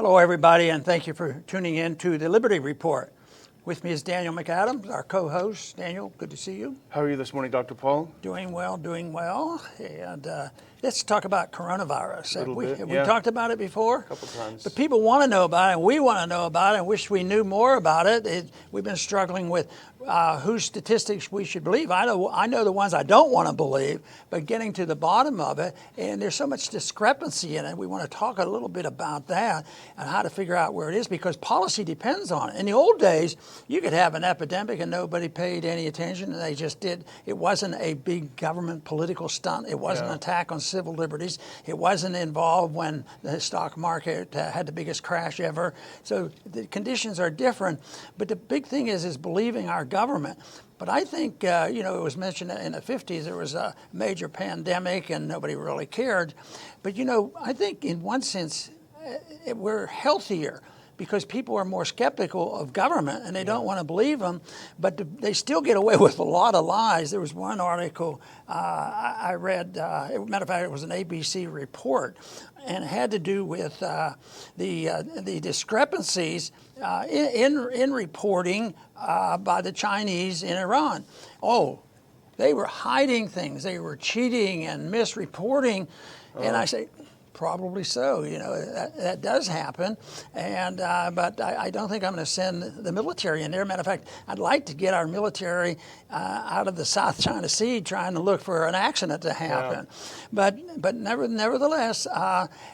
Hello, everybody, and thank you for tuning in to the Liberty Report. With me is Daniel McAdams, our co-host. Daniel, good to see you. How are you this morning, Dr. Paul? Doing well, doing well. And let's talk about coronavirus. Have we Yeah. talked about it before? A couple times. But people want to know about it, and we want to know about it, and wish we knew more about it. We've been struggling with whose statistics we should believe. I know the ones I don't want to believe, but getting to the bottom of it, and there's so much discrepancy in it. We want to talk a little bit about that and how to figure out where it is, because policy depends on it. In the old days, you could have an epidemic and nobody paid any attention, and they just did. It wasn't a big government political stunt. It wasn't an attack on civil liberties. It wasn't involved when the stock market had the biggest crash ever. So the conditions are different. But the big thing is believing our government. But I think, it was mentioned in the 50s there was a major pandemic and nobody really cared. But, I think in one sense we're healthier, because people are more skeptical of government and they don't want to believe them, but they still get away with a lot of lies. There was one article I read, matter of fact, it was an ABC report, and it had to do with the discrepancies in reporting by the Chinese in Iran. Oh, they were hiding things. They were cheating and misreporting. And I say, probably so. That does happen, and but I don't think I'm going to send the military in there. Matter of fact, I'd like to get our military out of the South China Sea trying to look for an accident to happen. Yeah. But nevertheless,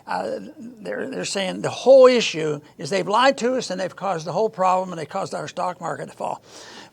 they're saying the whole issue is they've lied to us and they've caused the whole problem, and they caused our stock market to fall.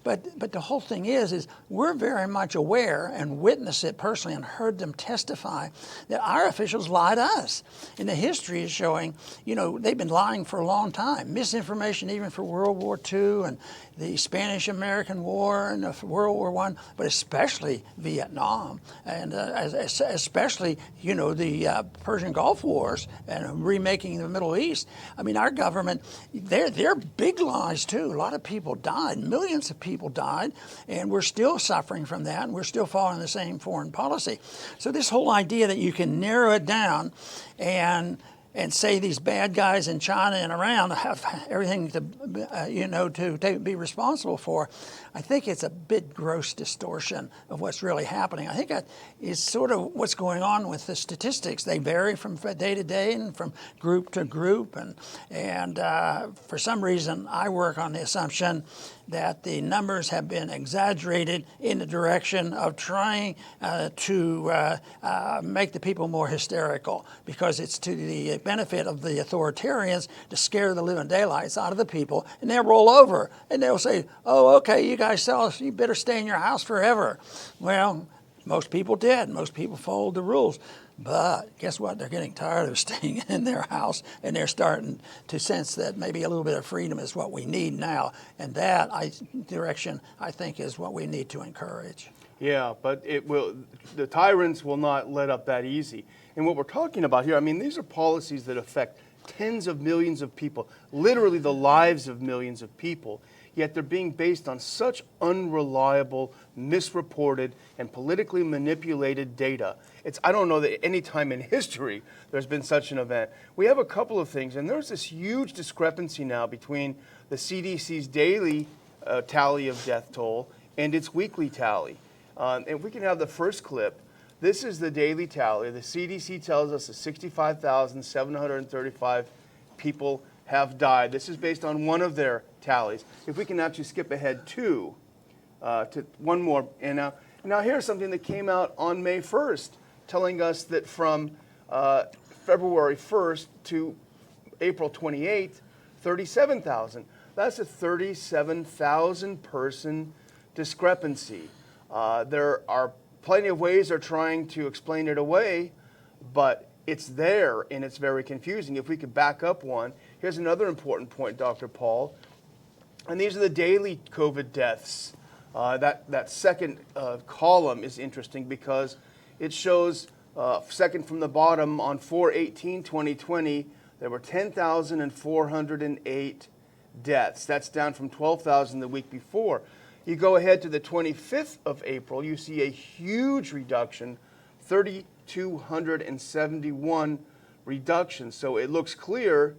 But the whole thing is we're very much aware and witnessed it personally and heard them testify that our officials lie to us. And the history is showing, they've been lying for a long time. Misinformation even for World War II and the Spanish-American War and World War I, but especially Vietnam, and especially, the Persian Gulf Wars and remaking the Middle East. I mean, our government, they're big lies too. A lot of people died. Millions of people died, and we're still suffering from that, and we're still following the same foreign policy. So this whole idea that you can narrow it down and say these bad guys in China and around have everything to be responsible for, I think it's a bit gross distortion of what's really happening. I think that is sort of what's going on with the statistics. They vary from day to day and from group to group, and for some reason I work on the assumption that the numbers have been exaggerated in the direction of trying to make the people more hysterical, because it's to the benefit of the authoritarians to scare the living daylights out of the people, and they'll roll over and they'll say, oh, okay, you guys sell us, you better stay in your house forever. Well, most people did. Most people followed the rules. But guess what? They're getting tired of staying in their house, and they're starting to sense that maybe a little bit of freedom is what we need now. And that direction, I think, is what we need to encourage. Yeah, but the tyrants will not let up that easy. And what we're talking about here, I mean, these are policies that affect tens of millions of people, literally the lives of millions of people. Yet they're being based on such unreliable, misreported, and politically manipulated data. I don't know that any time in history there's been such an event. We have a couple of things, and there's this huge discrepancy now between the CDC's daily tally of death toll and its weekly tally. And we can have the first clip. This is the daily tally. The CDC tells us that 65,735 people have died. This is based on one of their tallies. If we can actually skip ahead to one more. And now here's something that came out on May 1st, telling us that from February 1st to April 28th, 37,000. That's a 37,000 person discrepancy. There are plenty of ways they're trying to explain it away, but it's there and it's very confusing. If we could back up one, here's another important point, Dr. Paul. And these are the daily COVID deaths. That second column is interesting because it shows, second from the bottom, on 4/18/2020, there were 10,408 deaths. That's down from 12,000 the week before. You go ahead to the 25th of April, you see a huge reduction, 3,271 reduction. So it looks clear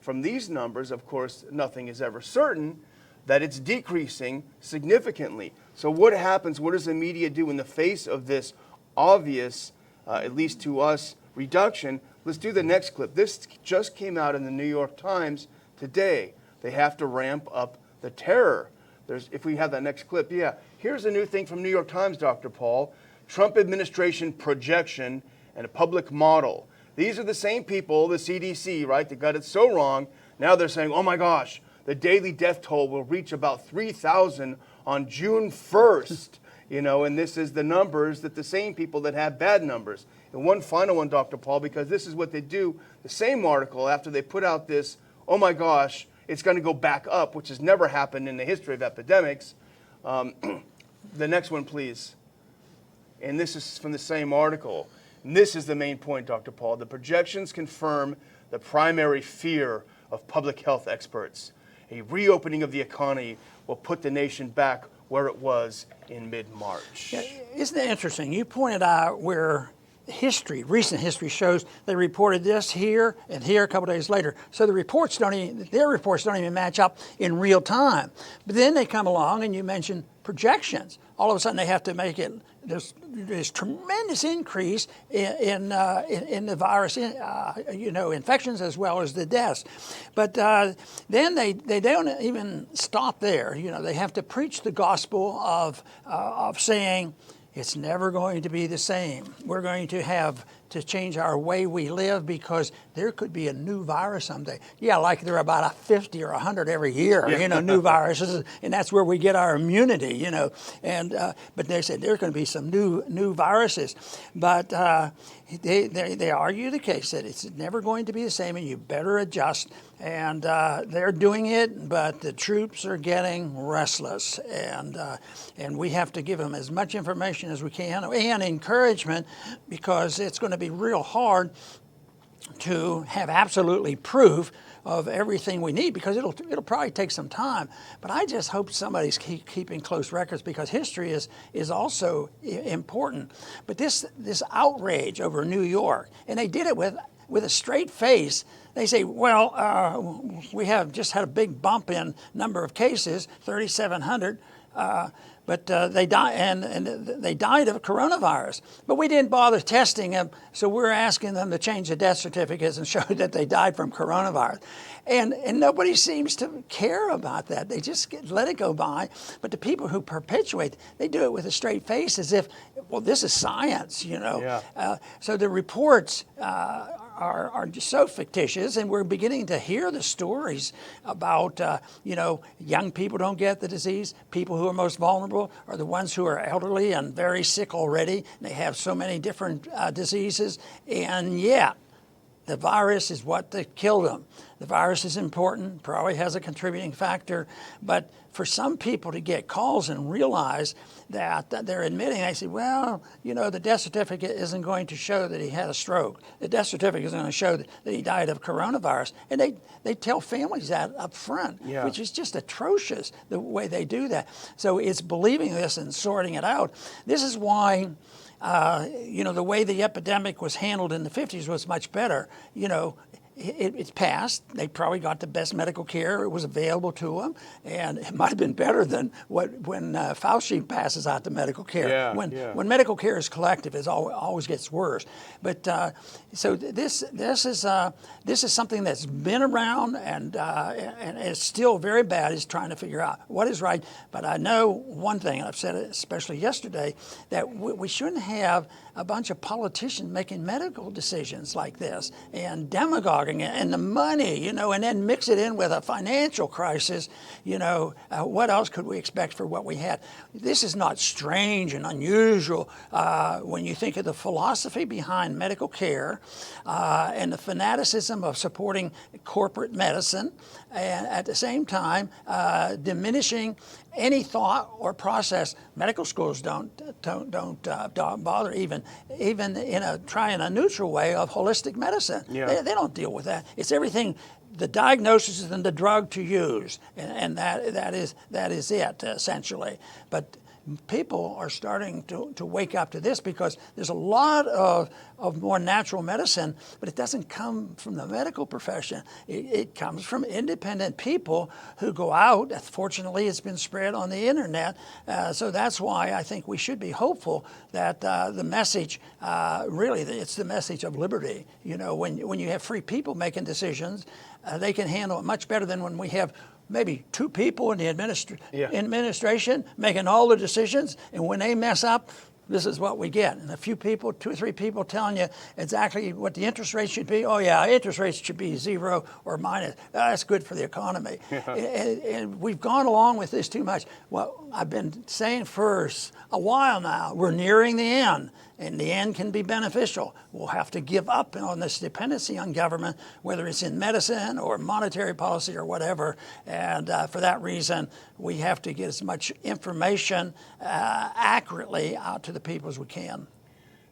from these numbers, of course, nothing is ever certain, that it's decreasing significantly. So what happens, what does the media do in the face of this obvious, at least to us, reduction? Let's do the next clip. This just came out in the New York Times today. They have to ramp up the terror. If we have that next clip, yeah. Here's a new thing from New York Times, Dr. Paul. Trump administration projection and a public model. These are the same people, the CDC, right, that got it so wrong. Now they're saying, oh my gosh, the daily death toll will reach about 3,000 on June 1st. And this is the numbers that the same people that have bad numbers. And one final one, Dr. Paul, because this is what they do, the same article, after they put out this, oh my gosh, it's going to go back up, which has never happened in the history of epidemics. The next one, please. And this is from the same article. And this is the main point, Dr. Paul. The projections confirm the primary fear of public health experts. A reopening of the economy will put the nation back where it was in mid-March. Yeah, isn't it interesting? You pointed out where recent history shows they reported this here and here a couple days later. So their reports don't even match up in real time. But then they come along and you mention projections. All of a sudden they have to make it. There's tremendous increase in the virus, infections as well as the deaths. But then they don't even stop there. They have to preach the gospel of saying, it's never going to be the same. We're going to have to change our way we live because there could be a new virus someday. Yeah, like there are about 50 or 100 every year, new viruses, and that's where we get our immunity, And but they said there's going to be some new viruses, but they argue the case that it's never going to be the same, and you better adjust. And they're doing it, but the troops are getting restless, and we have to give them as much information as we can and encouragement, because it's going to be real hard to have absolutely proof of everything we need, because it'll probably take some time. But I just hope somebody's keeping close records, because history is also important. But this outrage over New York, and they did it with a straight face. They say, well, we have just had a big bump in number of cases, 3,700. But they died, and they died of coronavirus. But we didn't bother testing them, so we're asking them to change the death certificates and show that they died from coronavirus. And nobody seems to care about that. They just let it go by. But the people who perpetuate, they do it with a straight face, as if, well, this is science, Yeah. So the reports are just so fictitious, and we're beginning to hear the stories about, young people don't get the disease. People who are most vulnerable are the ones who are elderly and very sick already. They have so many different diseases, and yet the virus is what killed them. The virus is important, probably has a contributing factor, but for some people to get calls and realize that they're admitting, they say, well, the death certificate isn't going to show that he had a stroke. The death certificate is going to show that he died of coronavirus. And they tell families that up front, Yeah. which is just atrocious, the way they do that. So it's believing this and sorting it out. This is why the way the epidemic was handled in the 50s was much better. It's passed. They probably got the best medical care. It was available to them, and it might have been better than when Fauci passes out the medical care. Yeah, when medical care is collective, it always gets worse. But so this is something that's been around and it's still very bad. Is trying to figure out what is right. But I know one thing, and I've said it especially yesterday, that we shouldn't have a bunch of politicians making medical decisions like this and demagoguing and the money, and then mix it in with a financial crisis. What else could we expect for what we had? This is not strange and unusual when you think of the philosophy behind medical care and the fanaticism of supporting corporate medicine, and at the same time diminishing any thought or process. Medical schools don't bother even try in a neutral way of holistic medicine. Yeah. They don't deal with that. It's everything, the diagnosis and the drug to use, and that is it essentially. But people are starting to wake up to this, because there's a lot of more natural medicine, but it doesn't come from the medical profession. It comes from independent people who go out. Fortunately, it's been spread on the internet. So that's why I think we should be hopeful that the message, really, it's the message of liberty. You know, when you have free people making decisions, they can handle it much better than when we have maybe two people in the administration making all the decisions, and when they mess up, this is what we get. And a few people, 2 or 3 people telling you exactly what the interest rate should be. Oh yeah, interest rates should be 0 or minus. That's good for the economy. And we've gone along with this too much. Well, I've been saying for a while now, we're nearing the end. And the end can be beneficial. We'll have to give up on this dependency on government, whether it's in medicine or monetary policy or whatever. And for that reason, we have to get as much information accurately out to the people as we can.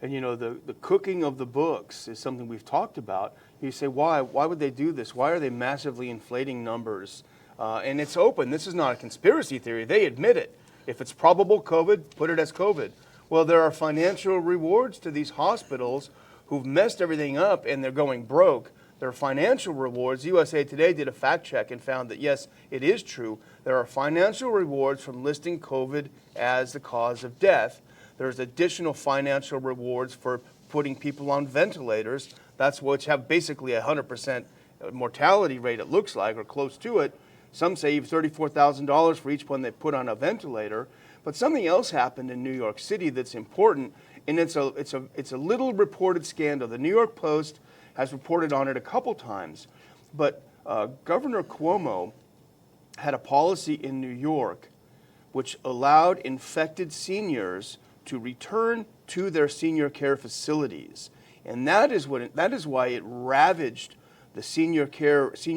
And you know, the cooking of the books is something we've talked about. You say, why would they do this? Why are they massively inflating numbers? And it's open. This is not a conspiracy theory. They admit it. If it's probable COVID, put it as COVID. Well, there are financial rewards to these hospitals who've messed everything up and they're going broke. There are financial rewards. USA Today did a fact check and found that, yes, it is true. There are financial rewards from listing COVID as the cause of death. There's additional financial rewards for putting people on ventilators. That's which have basically 100% mortality rate, it looks like, or close to it. Some say even $34,000 for each one they put on a ventilator. But something else happened in New York City that's important, and it's a little reported scandal. The New York Post has reported on it a couple times. But Governor Cuomo had a policy in New York which allowed infected seniors to return to their senior care facilities. And that is why it ravaged the senior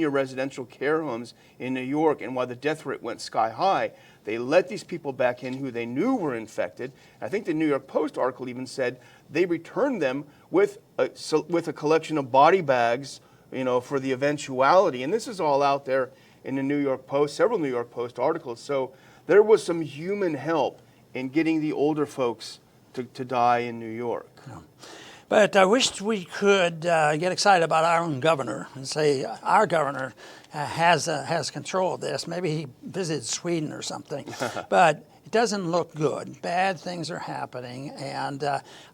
residential care homes in New York, and why the death rate went sky high. They let these people back in who they knew were infected. I think the New York Post article even said they returned them with a collection of body bags, you know, for the eventuality. And this is all out there in the New York Post, several New York Post articles. So there was some human help in getting the older folks to die in New York. Yeah. But I wish we could get excited about our own governor and say our governor has control of this. Maybe he visited Sweden or something. But it doesn't look good. Bad things are happening, and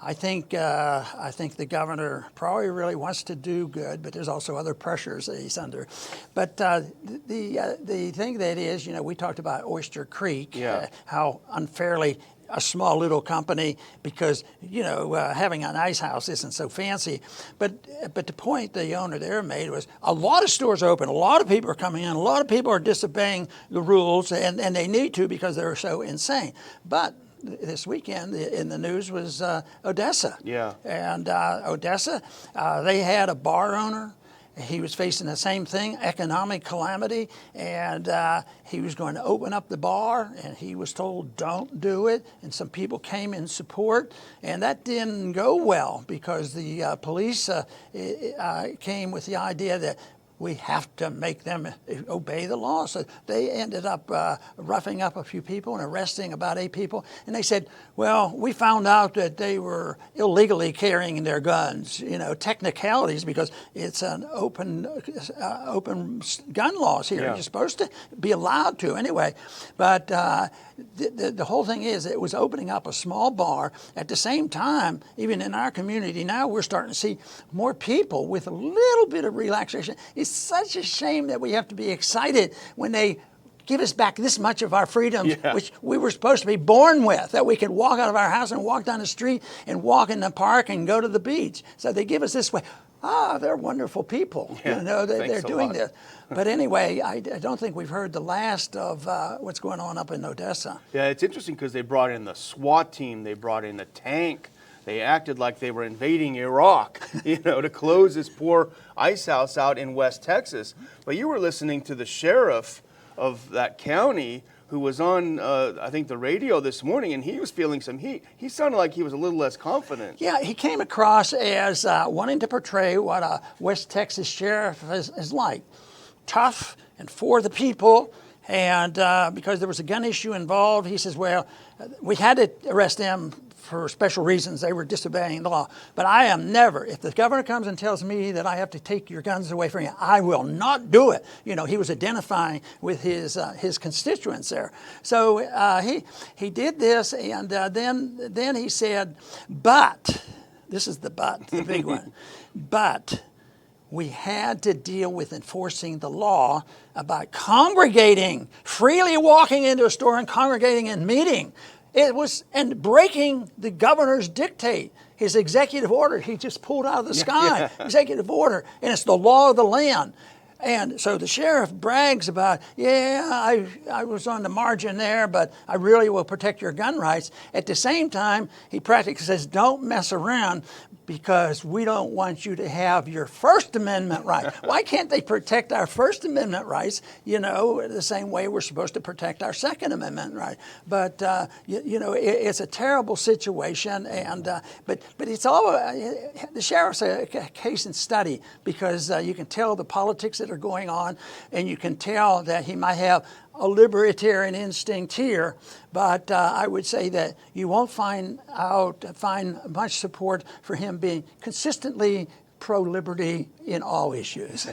I think the governor probably really wants to do good, but there's also other pressures that he's under. But the thing that is, you know, we talked about Oyster Creek, how unfairly a small little company, because, you know, having an ice house isn't so fancy. But the point the owner there made was a lot of stores are open, a lot of people are coming in, a lot of people are disobeying the rules, and they need to because they're so insane. But this weekend in the news was Odessa. Yeah. And Odessa, they had a bar owner. He was facing the same thing, economic calamity, and he was going to open up the bar, and he was told, don't do it, and some people came in support, and that didn't go well because the police came with the idea that we have to make them obey the law. So they ended up roughing up a few people and arresting about 8 people. And they said, well, we found out that they were illegally carrying their guns. You know, technicalities, because it's an open gun laws here. Yeah. You're supposed to be allowed to anyway. But the whole thing is it was opening up a small bar. At the same time, even in our community now, we're starting to see more people with a little bit of relaxation. It's such a shame that we have to be excited when they give us back this much of our freedoms, which we were supposed to be born with, that we could walk out of our house and walk down the street and walk in the park and go to the beach. So they give us this way. They're wonderful people. Yeah, you know, they're doing lot. this. But anyway, I don't think we've heard the last of what's going on up in Odessa. Yeah, it's interesting because they brought in the SWAT team, they brought in the tank. They acted like they were invading Iraq, you know, to close this poor ice house out in West Texas. But you were listening to the sheriff of that county who was on, I think, the radio this morning, and he was feeling some heat. He sounded like he was a little less confident. Yeah, he came across as wanting to portray what a West Texas sheriff is like. Tough and for the people, And because there was a gun issue involved, he says, well, we had to arrest them for special reasons. They were disobeying the law. But I am never, if the governor comes and tells me that I have to take your guns away from you, I will not do it. You know, he was identifying with his constituents there. So he did this, and then he said, but, this is the but, the big one, but we had to deal with enforcing the law about congregating, freely walking into a store and congregating and meeting. It was, and breaking the governor's dictate, his executive order. He just pulled out of the sky, executive order, and it's the law of the land. And so the sheriff brags about, yeah, I was on the margin there, but I really will protect your gun rights. At the same time, he practically says, don't mess around because we don't want you to have your First Amendment right. Why can't they protect our First Amendment rights, you know, the same way we're supposed to protect our Second Amendment right? But, you know, it's a terrible situation, and but it's all, the sheriff's a case in study because you can tell the politics that are going on, and you can tell that he might have a libertarian instinct here, but I would say that you won't find much support for him being consistently pro-liberty in all issues.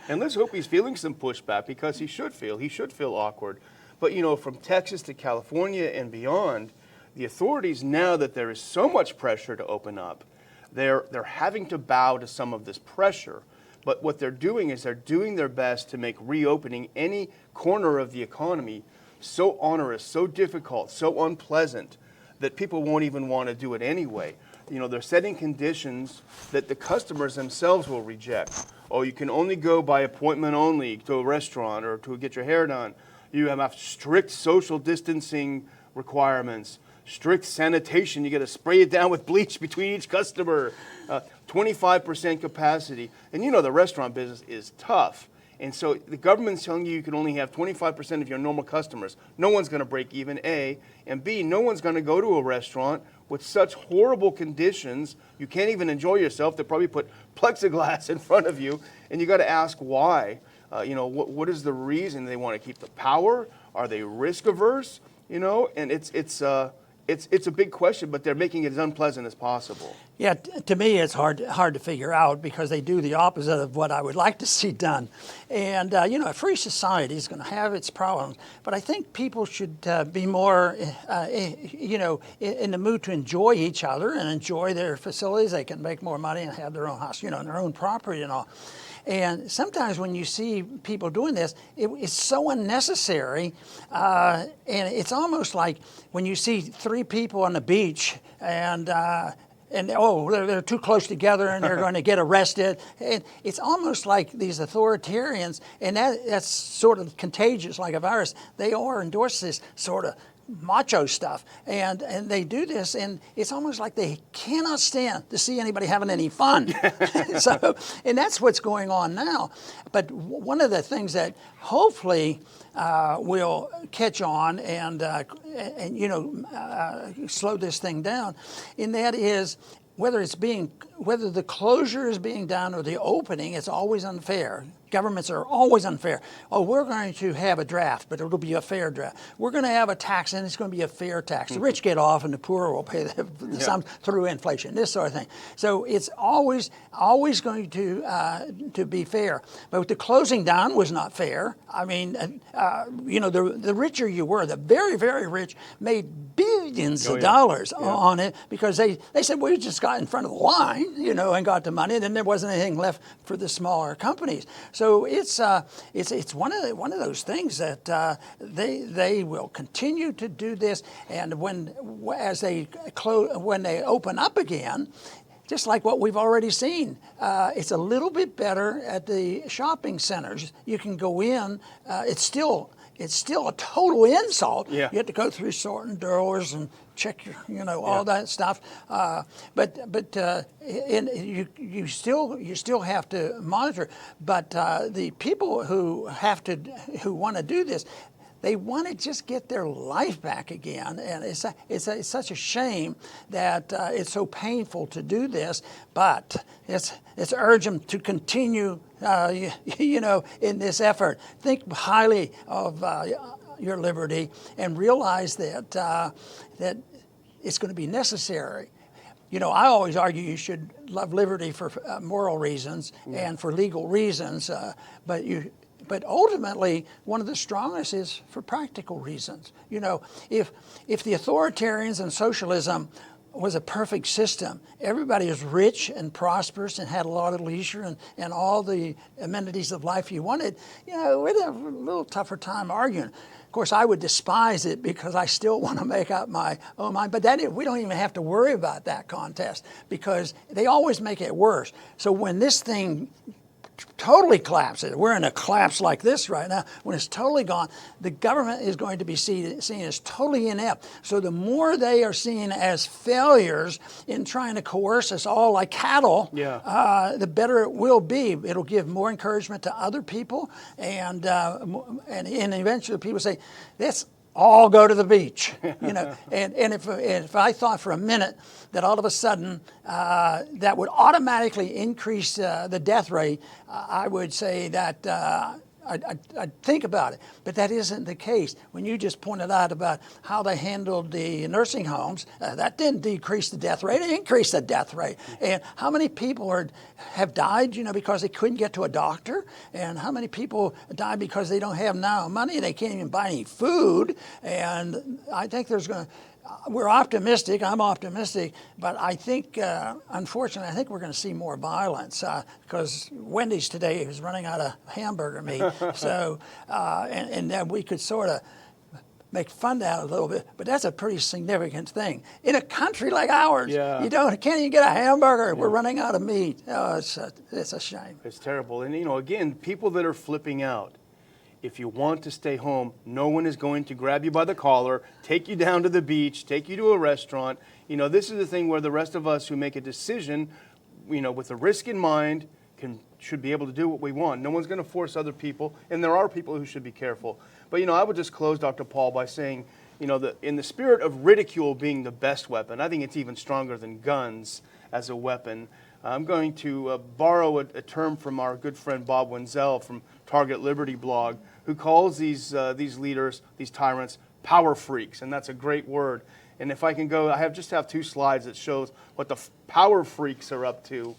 And let's hope he's feeling some pushback, because he should feel awkward. But you know, from Texas to California and beyond, the authorities, now that there is so much pressure to open up, they're having to bow to some of this pressure. But what they're doing is they're doing their best to make reopening any corner of the economy so onerous, so difficult, so unpleasant that people won't even want to do it anyway. You know, they're setting conditions that the customers themselves will reject. Oh, you can only go by appointment only to a restaurant or to get your hair done. You have strict social distancing requirements, strict sanitation. You got to spray it down with bleach between each customer. 25% capacity. And you know the restaurant business is tough. And so the government's telling you can only have 25% of your normal customers. No one's going to break even, A. And B, no one's going to go to a restaurant with such horrible conditions. You can't even enjoy yourself. They probably put plexiglass in front of you. And you got to ask why. You know, what is the reason? They want to keep the power? Are they risk averse? You know, and it's a big question, but they're making it as unpleasant as possible. Yeah, to me, it's hard to figure out because they do the opposite of what I would like to see done. And, you know, a free society is going to have its problems, but I think people should be more, you know, in the mood to enjoy each other and enjoy their facilities. They can make more money and have their own house, you know, and their own property and all. And sometimes when you see people doing this, it's so unnecessary. And it's almost like when you see three people on the beach and they're too close together and they're going to get arrested. And it's almost like these authoritarians, and that's sort of contagious like a virus. They all endorse this sort of macho stuff, and they do this, and it's almost like they cannot stand to see anybody having any fun. So, and that's what's going on now. But one of the things that hopefully will catch on and you know slow this thing down, and that is whether the closure is being done or the opening, it's always unfair. Governments are always unfair. Oh, we're going to have a draft, but it'll be a fair draft. We're going to have a tax, and it's going to be a fair tax. The rich get off, and the poor will pay the sum through inflation, this sort of thing. So it's always going to be fair. But the closing down was not fair. I mean, you know, the richer you were, the very, very rich made billions of dollars on it because they said, well, we just got in front of the line, you know, and got the money, and then there wasn't anything left for the smaller companies. So it's one of those things that they will continue to do this, and when they open up again, just like what we've already seen, it's a little bit better at the shopping centers. You can go in. It's still a total insult. Yeah. You have to go through certain doors and check your, you know, all that stuff. But you still have to monitor. But the people who want to do this, They want to just get their life back again, and it's such a shame that it's so painful to do this. But it's urge them to continue, in this effort. Think highly of your liberty, and realize that that it's going to be necessary. I always argue you should love liberty for moral reasons and for legal reasons, but ultimately, one of the strongest is for practical reasons. If the authoritarians and socialism was a perfect system, everybody is rich and prosperous and had a lot of leisure and all the amenities of life you wanted, we'd have a little tougher time arguing. Of course, I would despise it because I still want to make up my own mind. But we don't even have to worry about that contest because they always make it worse. So when this thing totally collapses, we're in a collapse like this right now, when it's totally gone, the government is going to be seen as totally inept. So the more they are seen as failures in trying to coerce us all like cattle, the better it will be. It'll give more encouragement to other people, and eventually people say, let's all go to the beach, and if I thought for a minute that all of a sudden that would automatically increase the death rate, I would say that I'd think about it. But that isn't the case. When you just pointed out about how they handled the nursing homes, that didn't decrease the death rate, it increased the death rate. And how many people have died, because they couldn't get to a doctor? And how many people died because they don't have now money, they can't even buy any food? And I think we're optimistic, I'm optimistic, but I think, unfortunately, we're going to see more violence because Wendy's today is running out of hamburger meat. So, and then we could sort of make fun out a little bit, but that's a pretty significant thing. In a country like ours, you can't even get a hamburger. We're running out of meat. Oh, it's a shame. It's terrible. And, again, people that are flipping out, if you want to stay home, no one is going to grab you by the collar, take you down to the beach, take you to a restaurant. This is the thing where the rest of us who make a decision, with the risk in mind, should be able to do what we want. No one's going to force other people, and there are people who should be careful. But, I would just close, Dr. Paul, by saying, in the spirit of ridicule being the best weapon, I think it's even stronger than guns as a weapon. I'm going to borrow a term from our good friend Bob Wenzel from Target Liberty blog, who calls these leaders, these tyrants, power freaks, and that's a great word. And if I can go, I just have 2 slides that shows what the power freaks are up to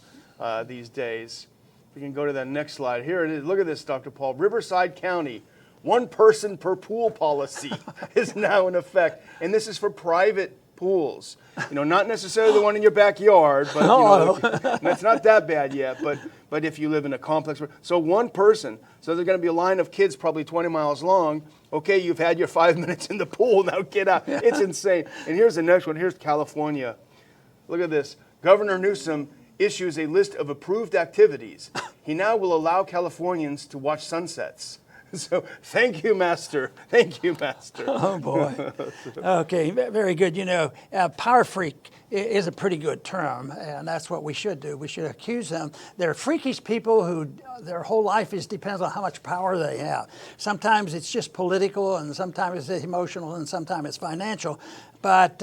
these days. We can go to that next slide. Here it is. Look at this, Dr. Paul. Riverside County, 1 person per pool policy is now in effect, and this is for private pools. Not necessarily the one in your backyard, but it's not that bad yet. But if you live in a complex, so 1 person, so there's going to be a line of kids probably 20 miles long. Okay, you've had your 5 minutes in the pool, now get out. It's insane. And here's the next one. Here's California. Look at this. Governor Newsom issues a list of approved activities. He now will allow Californians to watch sunsets. So thank you, Master. Thank you, Master. Oh, boy. Okay, very good. Power freak is a pretty good term, and that's what we should do. We should accuse them. They're freakish people who their whole life depends on how much power they have. Sometimes it's just political, and sometimes it's emotional, and sometimes it's financial. But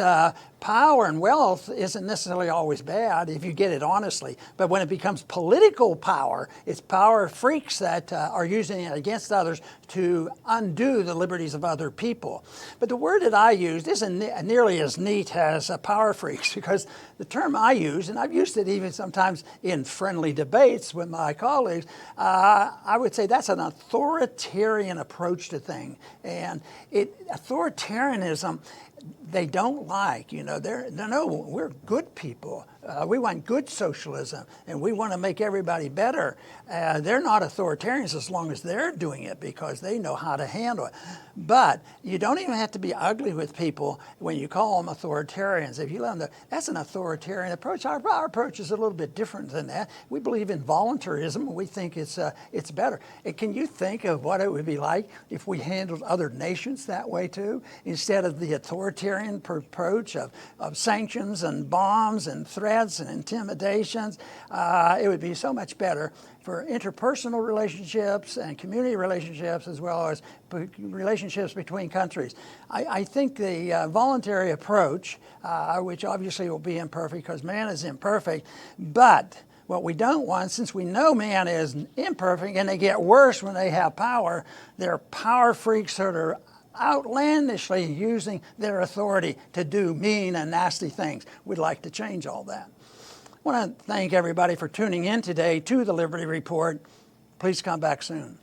power and wealth isn't necessarily always bad if you get it honestly. But when it becomes political power, it's power freaks that are using it against others to undo the liberties of other people. But the word that I used isn't nearly as neat as power freaks, because the term I use, and I've used it even sometimes in friendly debates with my colleagues, I would say that's an authoritarian approach to things. And authoritarianism, they don't like, no, we're good people. We want good socialism, and we want to make everybody better. They're not authoritarians as long as they're doing it, because they know how to handle it. But you don't even have to be ugly with people when you call them authoritarians. If you let them, that's an authoritarian approach. Our approach is a little bit different than that. We believe in voluntarism. We think it's better. And can you think of what it would be like if we handled other nations that way too, instead of the authoritarian authoritarian approach of sanctions and bombs and threats and intimidations. It would be so much better for interpersonal relationships and community relationships, as well as relationships between countries. I think the voluntary approach, which obviously will be imperfect because man is imperfect, but what we don't want, since we know man is imperfect and they get worse when they have power, they're power freaks that are outlandishly using their authority to do mean and nasty things. We'd like to change all that. I want to thank everybody for tuning in today to the Liberty Report. Please come back soon.